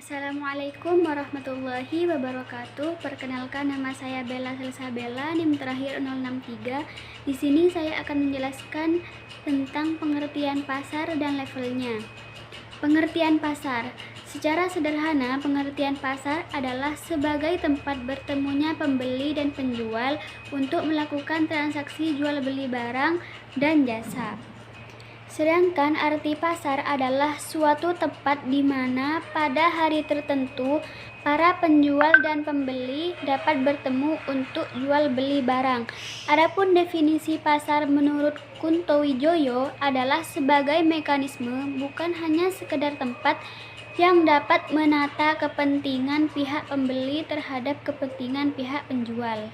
Assalamualaikum warahmatullahi wabarakatuh. Perkenalkan, nama saya Bella Salsabella, NIM terakhir 063. Di sini saya akan menjelaskan tentang pengertian pasar dan levelnya. Pengertian pasar. Secara sederhana, pengertian pasar adalah sebagai tempat bertemunya pembeli dan penjual untuk melakukan transaksi jual beli barang dan jasa. Sedangkan arti pasar adalah suatu tempat di mana pada hari tertentu para penjual dan pembeli dapat bertemu untuk jual beli barang. Adapun definisi pasar menurut Kunto Wijoyo adalah sebagai mekanisme, bukan hanya sekedar tempat yang dapat menata kepentingan pihak pembeli terhadap kepentingan pihak penjual,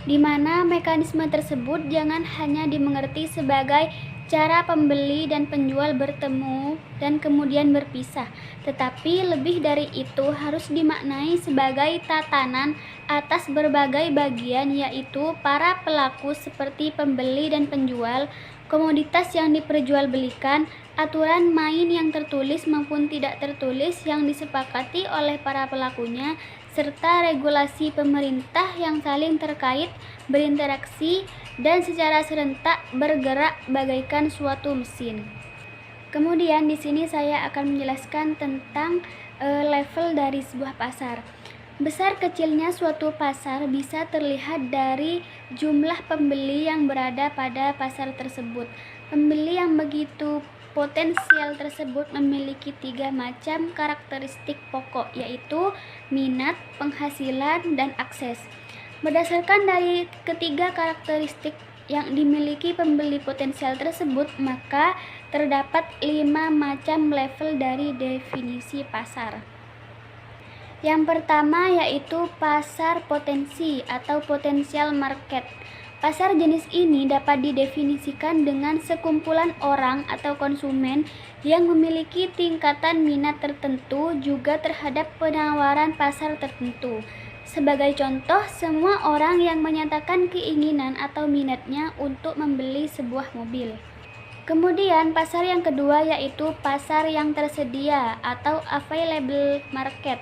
di mana mekanisme tersebut jangan hanya dimengerti sebagai cara pembeli dan penjual bertemu dan kemudian berpisah, tetapi lebih dari itu harus dimaknai sebagai tatanan atas berbagai bagian, yaitu para pelaku seperti pembeli dan penjual, komoditas yang diperjualbelikan, aturan main yang tertulis maupun tidak tertulis yang disepakati oleh para pelakunya, serta regulasi pemerintah yang saling terkait, berinteraksi, dan secara serentak bergerak bagaikan suatu mesin. Kemudian di sini saya akan menjelaskan tentang level dari sebuah pasar. Besar kecilnya suatu pasar bisa terlihat dari jumlah pembeli yang berada pada pasar tersebut. Pembeli yang begitu potensial tersebut memiliki 3 macam karakteristik pokok, yaitu minat, penghasilan, dan akses. Berdasarkan dari ketiga karakteristik yang dimiliki pembeli potensial tersebut, maka terdapat 5 macam level dari definisi pasar. Yang pertama yaitu pasar potensi atau potential market. Pasar jenis ini dapat didefinisikan dengan sekumpulan orang atau konsumen yang memiliki tingkatan minat tertentu juga terhadap penawaran pasar tertentu. Sebagai contoh, semua orang yang menyatakan keinginan atau minatnya untuk membeli sebuah mobil. Kemudian pasar yang kedua yaitu pasar yang tersedia atau available market.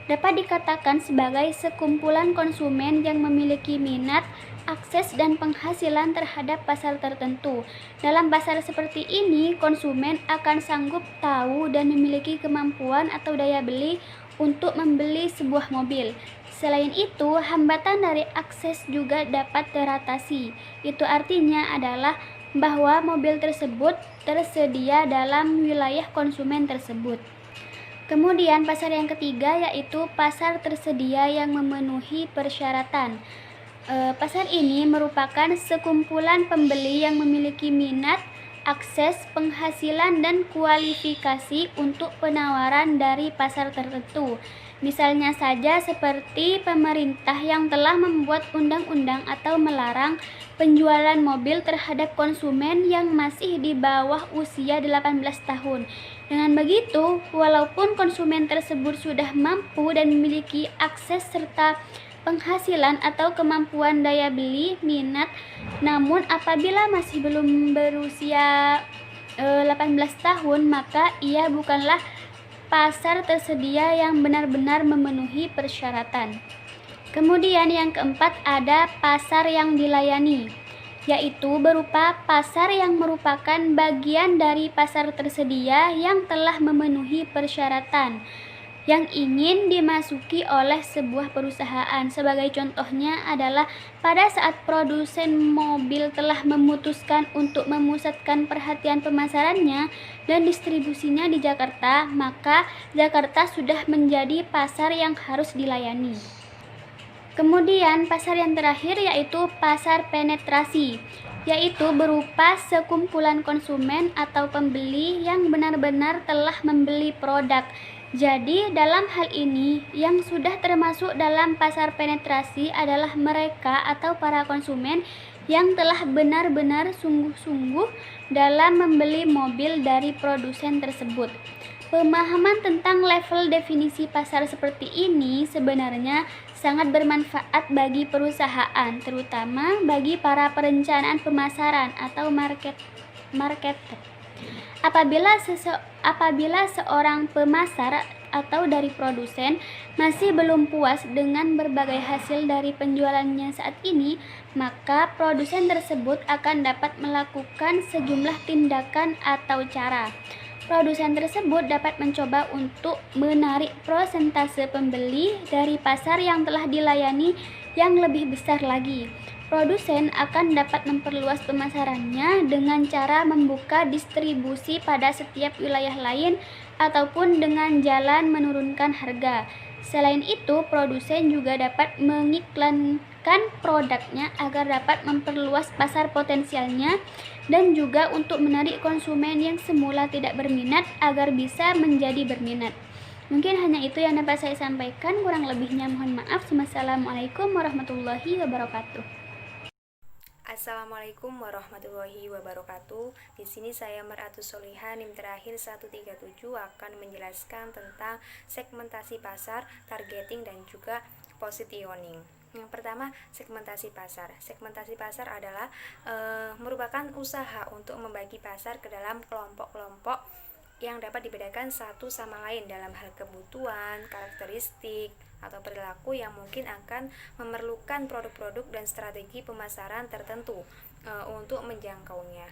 Dapat dikatakan sebagai sekumpulan konsumen yang memiliki minat, akses, dan penghasilan terhadap pasar tertentu. Dalam pasar seperti ini, konsumen akan sanggup tahu dan memiliki kemampuan atau daya beli untuk membeli sebuah mobil. Selain itu, hambatan dari akses juga dapat teratasi. Itu artinya adalah bahwa mobil tersebut tersedia dalam wilayah konsumen tersebut. Kemudian pasar yang ketiga yaitu pasar tersedia yang memenuhi persyaratan. Pasar ini merupakan sekumpulan pembeli yang memiliki minat, akses, penghasilan, dan kualifikasi untuk penawaran dari pasar tertentu. Misalnya saja seperti pemerintah yang telah membuat undang-undang atau melarang penjualan mobil terhadap konsumen yang masih di bawah usia 18 tahun. Dengan begitu, walaupun konsumen tersebut sudah mampu dan memiliki akses serta penghasilan atau kemampuan daya beli minat, namun apabila masih belum berusia 18 tahun, maka ia bukanlah pasar tersedia yang benar-benar memenuhi persyaratan. Kemudian yang keempat ada pasar yang dilayani, yaitu berupa pasar yang merupakan bagian dari pasar tersedia yang telah memenuhi persyaratan yang ingin dimasuki oleh sebuah perusahaan. Sebagai contohnya adalah pada saat produsen mobil telah memutuskan untuk memusatkan perhatian pemasarannya dan distribusinya di Jakarta, maka Jakarta sudah menjadi pasar yang harus dilayani. Kemudian pasar yang terakhir yaitu pasar penetrasi, yaitu berupa sekumpulan konsumen atau pembeli yang benar-benar telah membeli produk. Jadi dalam hal ini yang sudah termasuk dalam pasar penetrasi adalah mereka atau para konsumen yang telah benar-benar sungguh-sungguh dalam membeli mobil dari produsen tersebut. Pemahaman tentang level definisi pasar seperti ini sebenarnya sangat bermanfaat bagi perusahaan, terutama bagi para perencanaan pemasaran atau marketer. Apabila seorang pemasar atau dari produsen masih belum puas dengan berbagai hasil dari penjualannya saat ini, maka produsen tersebut akan dapat melakukan sejumlah tindakan atau cara. Produsen tersebut dapat mencoba untuk menarik persentase pembeli dari pasar yang telah dilayani yang lebih besar lagi. Produsen akan dapat memperluas pemasarannya dengan cara membuka distribusi pada setiap wilayah lain ataupun dengan jalan menurunkan harga. Selain itu, produsen juga dapat mengiklankan produknya agar dapat memperluas pasar potensialnya dan juga untuk menarik konsumen yang semula tidak berminat agar bisa menjadi berminat. Mungkin hanya itu yang dapat saya sampaikan, kurang lebihnya mohon maaf. Wassalamualaikum warahmatullahi wabarakatuh. Assalamualaikum warahmatullahi wabarakatuh. Di sini saya Meratus Soliha, NIM terakhir 137 akan menjelaskan tentang segmentasi pasar, targeting dan juga positioning. Yang pertama, segmentasi pasar. Segmentasi pasar adalah merupakan usaha untuk membagi pasar ke dalam kelompok-kelompok yang dapat dibedakan satu sama lain dalam hal kebutuhan, karakteristik, atau perilaku yang mungkin akan memerlukan produk-produk dan strategi pemasaran tertentu untuk menjangkaunya.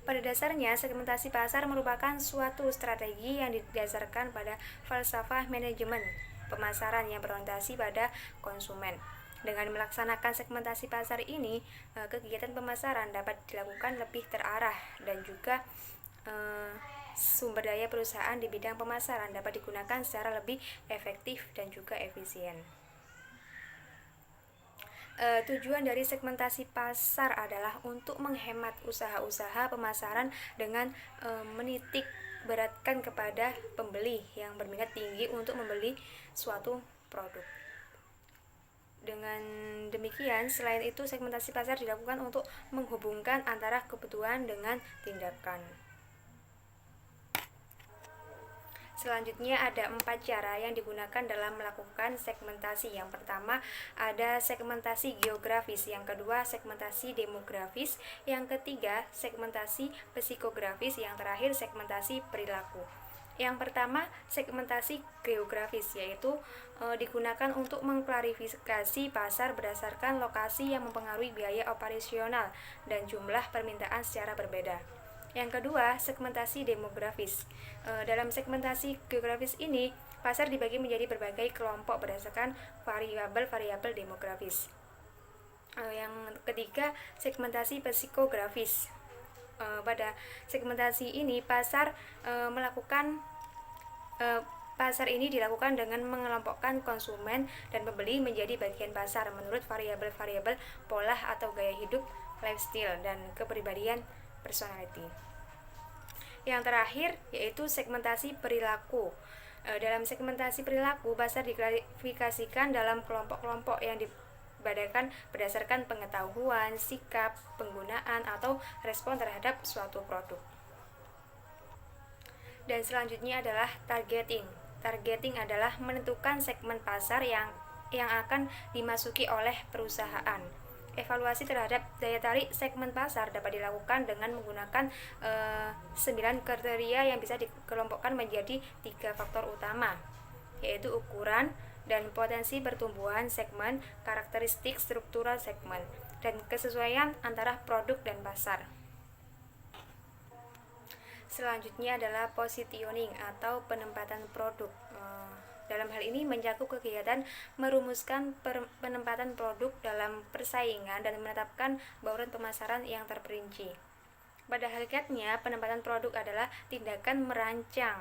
Pada dasarnya, segmentasi pasar merupakan suatu strategi yang didasarkan pada falsafah manajemen pemasaran yang berorientasi pada konsumen. Dengan melaksanakan segmentasi pasar ini, kegiatan pemasaran dapat dilakukan lebih terarah dan juga sumber daya perusahaan di bidang pemasaran dapat digunakan secara lebih efektif dan juga efisien. Tujuan dari segmentasi pasar adalah untuk menghemat usaha-usaha pemasaran dengan menitik beratkan kepada pembeli yang berminat tinggi untuk membeli suatu produk. Dengan demikian, selain itu segmentasi pasar dilakukan untuk menghubungkan antara kebutuhan dengan tindakan. Selanjutnya ada 4 cara yang digunakan dalam melakukan segmentasi. Yang pertama ada segmentasi geografis, yang kedua segmentasi demografis, yang ketiga segmentasi psikografis, yang terakhir segmentasi perilaku. Yang pertama segmentasi geografis, yaitu digunakan untuk mengklarifikasi pasar berdasarkan lokasi yang mempengaruhi biaya operasional dan jumlah permintaan secara berbeda. Yang kedua, segmentasi demografis. Dalam segmentasi geografis ini, pasar dibagi menjadi berbagai kelompok berdasarkan variabel-variabel demografis. Yang ketiga, segmentasi psikografis. Pada segmentasi ini, pasar ini dilakukan dengan mengelompokkan konsumen dan pembeli menjadi bagian pasar menurut variabel-variabel pola atau gaya hidup, lifestyle, dan kepribadian personality. Yang terakhir yaitu segmentasi perilaku. Dalam segmentasi perilaku, pasar diklasifikasikan dalam kelompok-kelompok yang dibedakan berdasarkan pengetahuan, sikap, penggunaan, atau respon terhadap suatu produk. Dan selanjutnya adalah targeting. Targeting adalah menentukan segmen pasar yang akan dimasuki oleh perusahaan. Evaluasi terhadap daya tarik segmen pasar dapat dilakukan dengan menggunakan 9 kriteria yang bisa dikelompokkan menjadi 3 faktor utama, yaitu ukuran dan potensi pertumbuhan segmen, karakteristik struktural segmen, dan kesesuaian antara produk dan pasar. Selanjutnya adalah positioning atau penempatan produk. Dalam hal ini mencakup kegiatan merumuskan penempatan produk dalam persaingan dan menetapkan bauran pemasaran yang terperinci. Pada hakikatnya, penempatan produk adalah tindakan merancang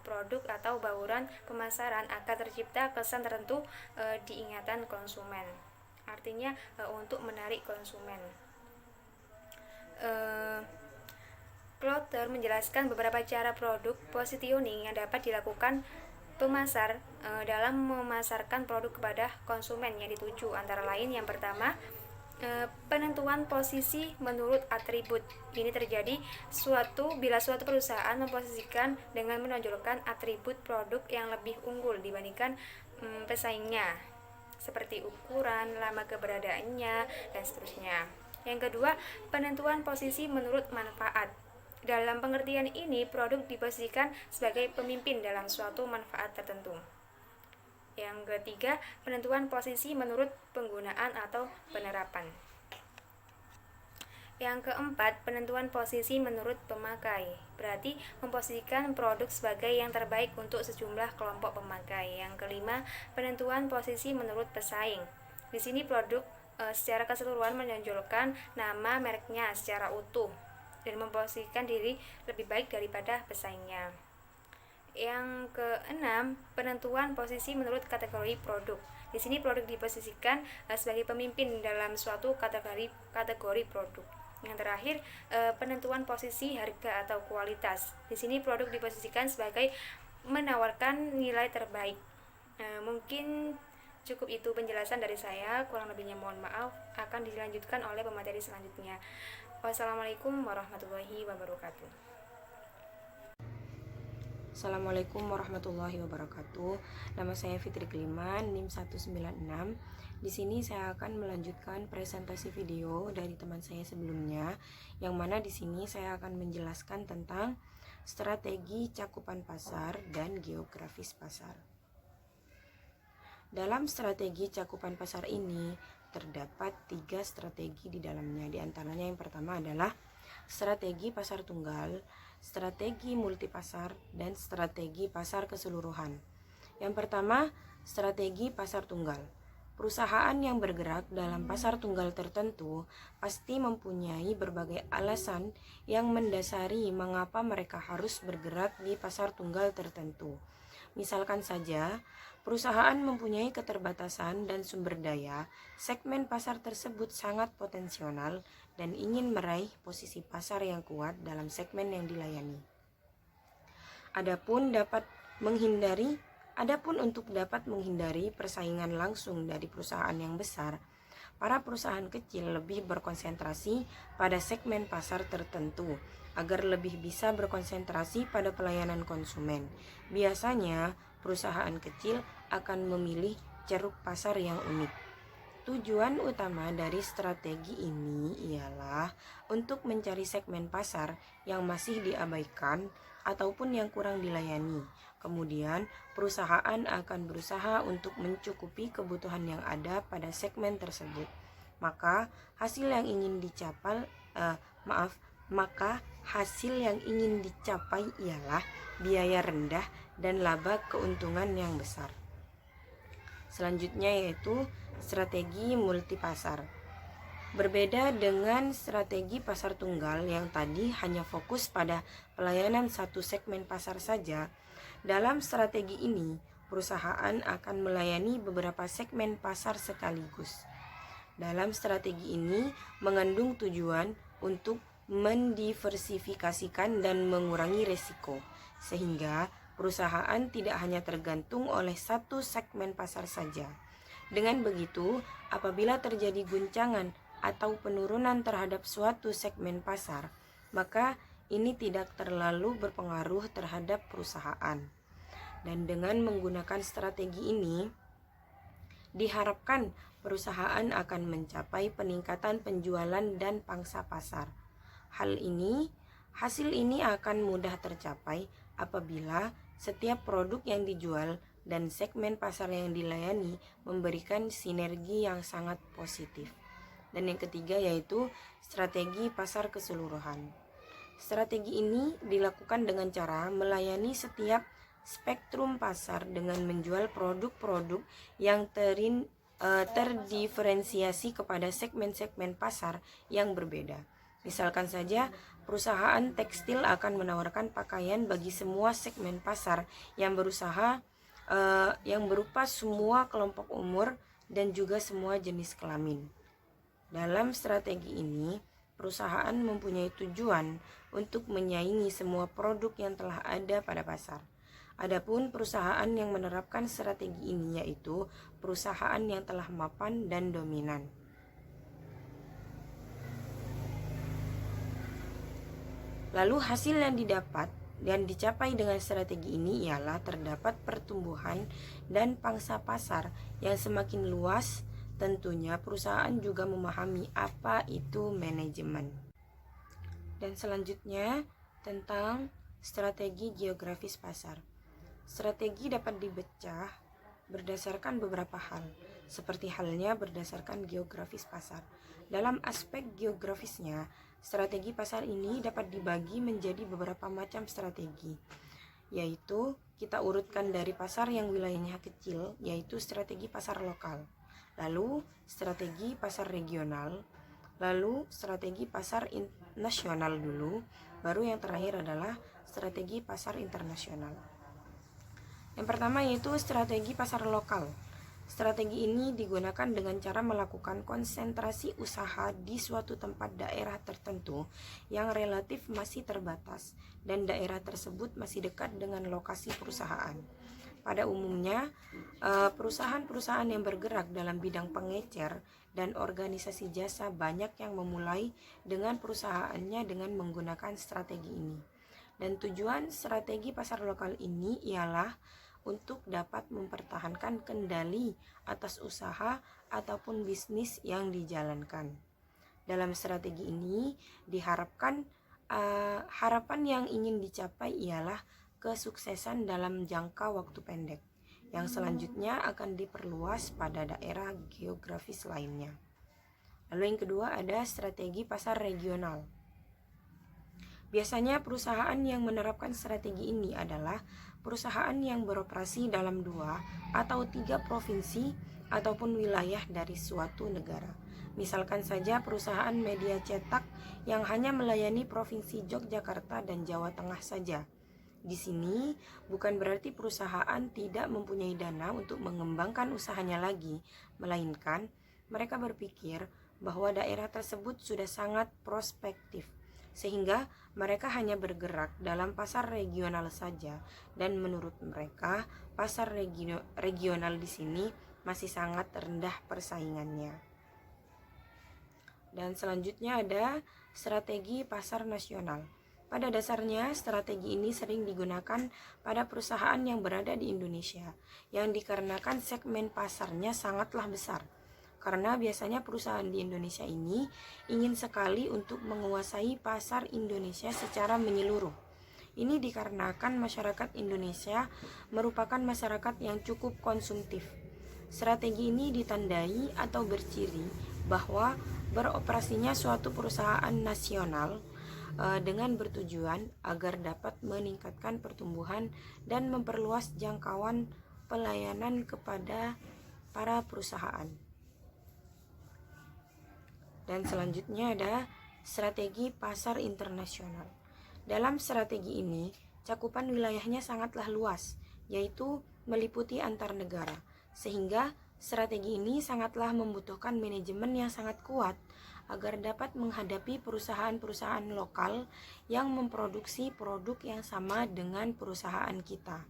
produk atau bauran pemasaran agar tercipta kesan tertentu di ingatan konsumen. Artinya untuk menarik konsumen. Klotter menjelaskan beberapa cara produk positioning yang dapat dilakukan pemasar dalam memasarkan produk kepada konsumen yang dituju, antara lain yang pertama penentuan posisi menurut atribut. Ini terjadi bila suatu perusahaan memposisikan dengan menonjolkan atribut produk yang lebih unggul dibandingkan pesaingnya, seperti ukuran, lama keberadaannya, dan seterusnya. Yang kedua, penentuan posisi menurut manfaat. Dalam pengertian ini, produk diposisikan sebagai pemimpin dalam suatu manfaat tertentu. Yang ketiga, penentuan posisi menurut penggunaan atau penerapan. Yang keempat, penentuan posisi menurut pemakai. Berarti memposisikan produk sebagai yang terbaik untuk sejumlah kelompok pemakai. Yang kelima, penentuan posisi menurut pesaing. Di sini produk secara keseluruhan menonjolkan nama mereknya secara utuh dan memposisikan diri lebih baik daripada pesaingnya. Yang keenam, penentuan posisi menurut kategori produk. Di sini produk diposisikan sebagai pemimpin dalam suatu kategori produk. Yang terakhir, penentuan posisi harga atau kualitas. Di sini produk diposisikan sebagai menawarkan nilai terbaik. Mungkin cukup itu penjelasan dari saya, kurang lebihnya mohon maaf, akan dilanjutkan oleh pemateri selanjutnya. Wassalamualaikum warahmatullahi wabarakatuh. Assalamualaikum warahmatullahi wabarakatuh. Nama saya Fitri Keliman, NIM 196. Di sini saya akan melanjutkan presentasi video dari teman saya sebelumnya, yang mana di sini saya akan menjelaskan tentang strategi cakupan pasar dan geografis pasar. Dalam strategi cakupan pasar ini terdapat 3 strategi di dalamnya. Di antaranya yang pertama adalah strategi pasar tunggal, strategi multipasar, dan strategi pasar keseluruhan. Yang pertama, strategi pasar tunggal. Perusahaan yang bergerak dalam pasar tunggal tertentu pasti mempunyai berbagai alasan yang mendasari mengapa mereka harus bergerak di pasar tunggal tertentu. Misalkan saja, perusahaan mempunyai keterbatasan dan sumber daya, segmen pasar tersebut sangat potensial dan ingin meraih posisi pasar yang kuat dalam segmen yang dilayani. Adapun untuk dapat menghindari persaingan langsung dari perusahaan yang besar, para perusahaan kecil lebih berkonsentrasi pada segmen pasar tertentu agar lebih bisa berkonsentrasi pada pelayanan konsumen. Biasanya, perusahaan kecil akan memilih ceruk pasar yang unik. Tujuan utama dari strategi ini ialah untuk mencari segmen pasar yang masih diabaikan ataupun yang kurang dilayani. Kemudian, perusahaan akan berusaha untuk mencukupi kebutuhan yang ada pada segmen tersebut. Maka, hasil yang ingin dicapai ialah biaya rendah dan laba keuntungan yang besar. Selanjutnya yaitu strategi multipasar. Berbeda dengan strategi pasar tunggal yang tadi hanya fokus pada pelayanan satu segmen pasar saja, dalam strategi ini perusahaan akan melayani beberapa segmen pasar sekaligus. Dalam strategi ini mengandung tujuan untuk mendiversifikasikan dan mengurangi risiko, sehingga perusahaan tidak hanya tergantung oleh satu segmen pasar saja. Dengan begitu, apabila terjadi guncangan atau penurunan terhadap suatu segmen pasar, maka ini tidak terlalu berpengaruh terhadap perusahaan. Dan dengan menggunakan strategi ini, diharapkan perusahaan akan mencapai peningkatan penjualan dan pangsa pasar. Hasil ini akan mudah tercapai apabila setiap produk yang dijual dan segmen pasar yang dilayani memberikan sinergi yang sangat positif. Dan yang ketiga yaitu strategi pasar keseluruhan. Strategi ini dilakukan dengan cara melayani setiap spektrum pasar dengan menjual produk-produk yang terdiferensiasi kepada segmen-segmen pasar yang berbeda. Misalkan saja, perusahaan tekstil akan menawarkan pakaian bagi semua segmen pasar yang berupa semua kelompok umur dan juga semua jenis kelamin. Dalam strategi ini, perusahaan mempunyai tujuan untuk menyaingi semua produk yang telah ada pada pasar. Adapun perusahaan yang menerapkan strategi ini yaitu perusahaan yang telah mapan dan dominan. Lalu hasil yang didapat dan dicapai dengan strategi ini ialah terdapat pertumbuhan dan pangsa pasar yang semakin luas. Tentunya perusahaan juga memahami apa itu manajemen. Dan selanjutnya, tentang strategi geografis pasar. Strategi dapat dipecah berdasarkan beberapa hal, seperti halnya berdasarkan geografis pasar. Dalam aspek geografisnya, strategi pasar ini dapat dibagi menjadi beberapa macam strategi, yaitu kita urutkan dari pasar yang wilayahnya kecil, yaitu strategi pasar lokal, lalu strategi pasar regional, lalu strategi pasar nasional dulu, baru yang terakhir adalah strategi pasar internasional. Yang pertama yaitu strategi pasar lokal. Strategi ini digunakan dengan cara melakukan konsentrasi usaha di suatu tempat daerah tertentu yang relatif masih terbatas dan daerah tersebut masih dekat dengan lokasi perusahaan. Pada umumnya, perusahaan-perusahaan yang bergerak dalam bidang pengecer dan organisasi jasa banyak yang memulai dengan perusahaannya dengan menggunakan strategi ini. Dan tujuan strategi pasar lokal ini ialah untuk dapat mempertahankan kendali atas usaha ataupun bisnis yang dijalankan. Dalam strategi ini diharapkan harapan yang ingin dicapai ialah kesuksesan dalam jangka waktu pendek, yang selanjutnya akan diperluas pada daerah geografis lainnya. Lalu yang kedua ada strategi pasar regional. Biasanya perusahaan yang menerapkan strategi ini adalah perusahaan yang beroperasi dalam 2 atau 3 provinsi ataupun wilayah dari suatu negara. Misalkan saja perusahaan media cetak yang hanya melayani provinsi Yogyakarta dan Jawa Tengah saja. Di sini bukan berarti perusahaan tidak mempunyai dana untuk mengembangkan usahanya lagi, melainkan mereka berpikir bahwa daerah tersebut sudah sangat prospektif, sehingga mereka hanya bergerak dalam pasar regional saja, dan menurut mereka pasar regional di sini masih sangat rendah persaingannya. Dan selanjutnya ada strategi pasar nasional. Pada dasarnya strategi ini sering digunakan pada perusahaan yang berada di Indonesia, yang dikarenakan segmen pasarnya sangatlah besar. Karena biasanya perusahaan di Indonesia ini ingin sekali untuk menguasai pasar Indonesia secara menyeluruh. Ini dikarenakan masyarakat Indonesia merupakan masyarakat yang cukup konsumtif. Strategi ini ditandai atau berciri bahwa beroperasinya suatu perusahaan nasional dengan bertujuan agar dapat meningkatkan pertumbuhan dan memperluas jangkauan pelayanan kepada para perusahaan. Dan selanjutnya ada strategi pasar internasional. Dalam strategi ini, cakupan wilayahnya sangatlah luas, yaitu meliputi antar negara, sehingga strategi ini sangatlah membutuhkan manajemen yang sangat kuat agar dapat menghadapi perusahaan-perusahaan lokal yang memproduksi produk yang sama dengan perusahaan kita.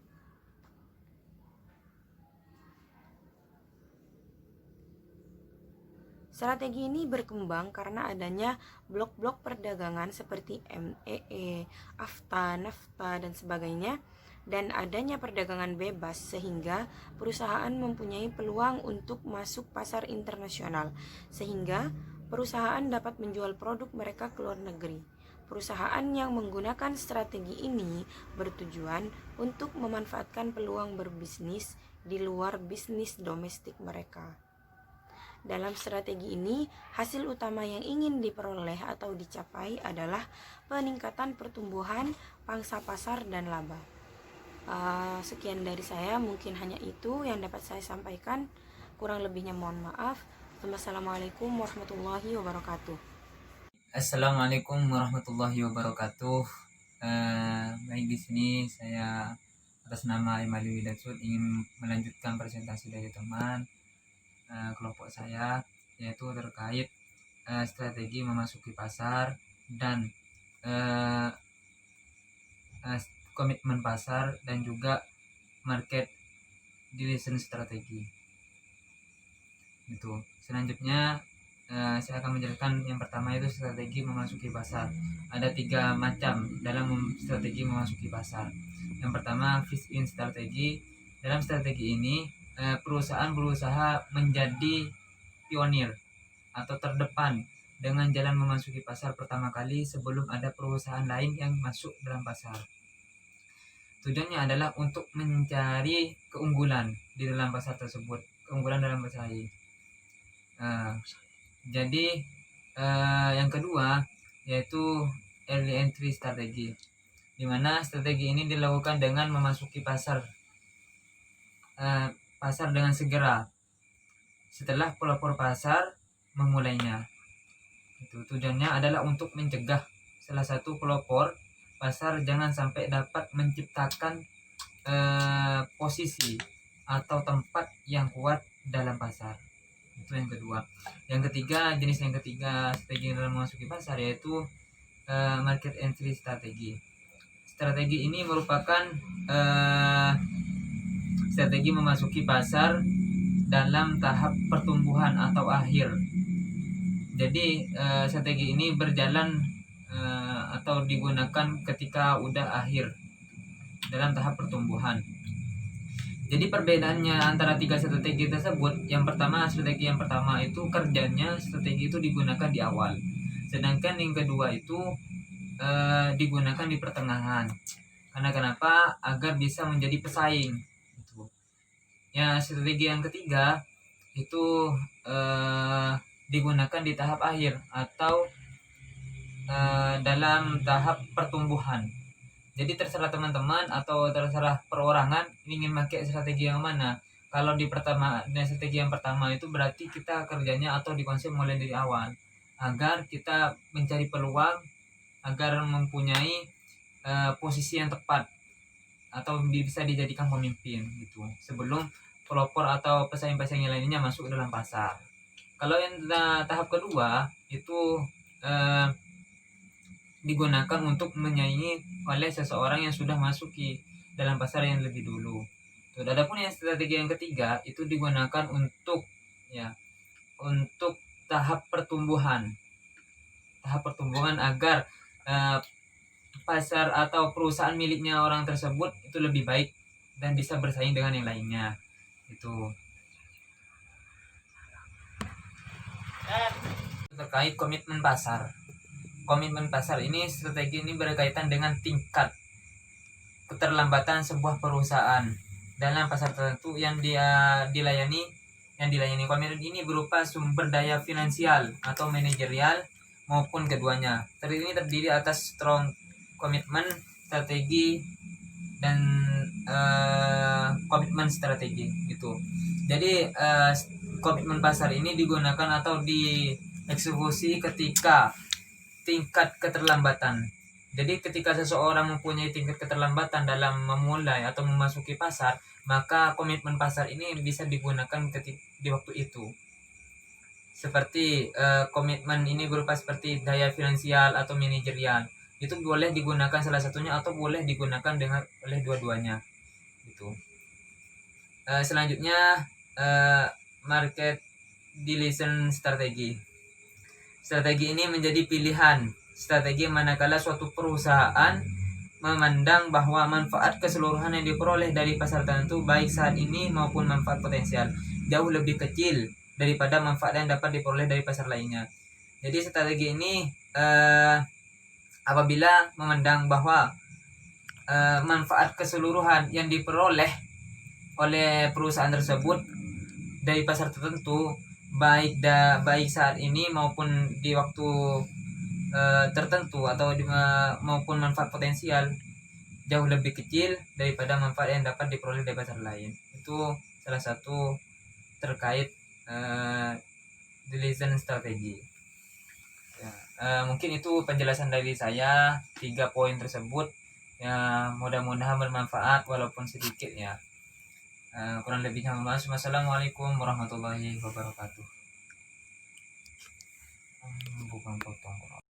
Strategi ini berkembang karena adanya blok-blok perdagangan seperti MEE, AFTA, NAFTA, dan sebagainya, dan adanya perdagangan bebas sehingga perusahaan mempunyai peluang untuk masuk pasar internasional, sehingga perusahaan dapat menjual produk mereka ke luar negeri. Perusahaan yang menggunakan strategi ini bertujuan untuk memanfaatkan peluang berbisnis di luar bisnis domestik mereka. Dalam strategi ini, hasil utama yang ingin diperoleh atau dicapai adalah peningkatan pertumbuhan pangsa pasar dan laba. Sekian dari saya, mungkin hanya itu yang dapat saya sampaikan. Kurang lebihnya mohon maaf. Wassalamualaikum warahmatullahi wabarakatuh. Assalamualaikum warahmatullahi wabarakatuh. Baik, di sini saya atas nama Imali Widatsud ingin melanjutkan presentasi dari teman kelompok saya, yaitu terkait strategi memasuki pasar dan komitmen pasar dan juga market diligence strategi. Itu. Selanjutnya saya akan menjelaskan yang pertama itu strategi memasuki pasar. Ada 3 macam dalam strategi memasuki pasar. Yang pertama fish in strategi. Dalam strategi ini perusahaan berusaha menjadi pionir atau terdepan dengan jalan memasuki pasar pertama kali sebelum ada perusahaan lain yang masuk dalam pasar. Tujuannya adalah untuk mencari keunggulan di dalam pasar tersebut, keunggulan dalam bersaing. Jadi yang kedua yaitu early entry strategi, di mana strategi ini dilakukan dengan memasuki pasar dengan segera setelah pelopor pasar memulainya. Itu tujuannya adalah untuk mencegah salah satu pelopor pasar jangan sampai dapat menciptakan posisi atau tempat yang kuat dalam pasar. Itu yang kedua. Yang ketiga, jenis yang ketiga strategi dalam memasuki pasar yaitu market entry strategi. Strategi ini merupakan strategi memasuki pasar dalam tahap pertumbuhan atau akhir. Jadi strategi ini berjalan atau digunakan ketika udah akhir dalam tahap pertumbuhan. Jadi perbedaannya antara tiga strategi tersebut, strategi yang pertama itu kerjanya strategi itu digunakan di awal, sedangkan yang kedua itu digunakan di pertengahan. Karena kenapa? Agar bisa menjadi pesaing. Gitu. Ya, strategi yang ketiga itu digunakan di tahap akhir atau dalam tahap pertumbuhan. Jadi terserah teman-teman atau terserah perorangan ingin pakai strategi yang mana. Kalau di strategi yang pertama itu berarti kita kerjanya atau dikonsep mulai dari awal agar kita mencari peluang agar mempunyai posisi yang tepat atau bisa dijadikan pemimpin gitu sebelum pelopor atau pesaing-pesaing lainnya masuk dalam pasar. Kalau yang tahap kedua itu digunakan untuk menyaingi oleh seseorang yang sudah masuk di dalam pasar yang lebih dulu. Adapun yang strategi yang ketiga itu digunakan untuk tahap pertumbuhan. Tahap pertumbuhan agar pasar atau perusahaan miliknya orang tersebut itu lebih baik dan bisa bersaing dengan yang lainnya. Itu terkait komitmen pasar. Komitmen pasar ini, strategi ini berkaitan dengan tingkat keterlambatan sebuah perusahaan dalam pasar tertentu yang dilayani. Komitmen ini berupa sumber daya finansial atau manajerial maupun keduanya. Ini terdiri atas strong komitmen strategi dan komitmen strategi gitu. Jadi komitmen pasar ini digunakan atau dieksekusi ketika tingkat keterlambatan. Jadi ketika seseorang mempunyai tingkat keterlambatan dalam memulai atau memasuki pasar, maka komitmen pasar ini bisa digunakan di waktu itu. Seperti komitmen ini berupa seperti daya finansial atau manajerial. Itu boleh digunakan salah satunya atau boleh digunakan oleh dua-duanya. Gitu. Selanjutnya market diligence strategi. Strategi ini menjadi pilihan strategi manakala suatu perusahaan memandang bahwa manfaat keseluruhan yang diperoleh dari pasar tertentu baik saat ini maupun manfaat potensial jauh lebih kecil daripada manfaat yang dapat diperoleh dari pasar lainnya. Jadi strategi ini apabila memandang bahwa manfaat keseluruhan yang diperoleh oleh perusahaan tersebut dari pasar tertentu baik saat ini maupun di waktu tertentu atau maupun manfaat potensial jauh lebih kecil daripada manfaat yang dapat diperoleh dari pasar lain. Itu salah satu terkait diligence strategi. Mungkin itu penjelasan dari saya 3 poin tersebut. Ya, mudah-mudahan bermanfaat walaupun sedikit ya. Kurang lebihnya mohon maaf. Wassalamualaikum warahmatullahi wabarakatuh. Bukan potong.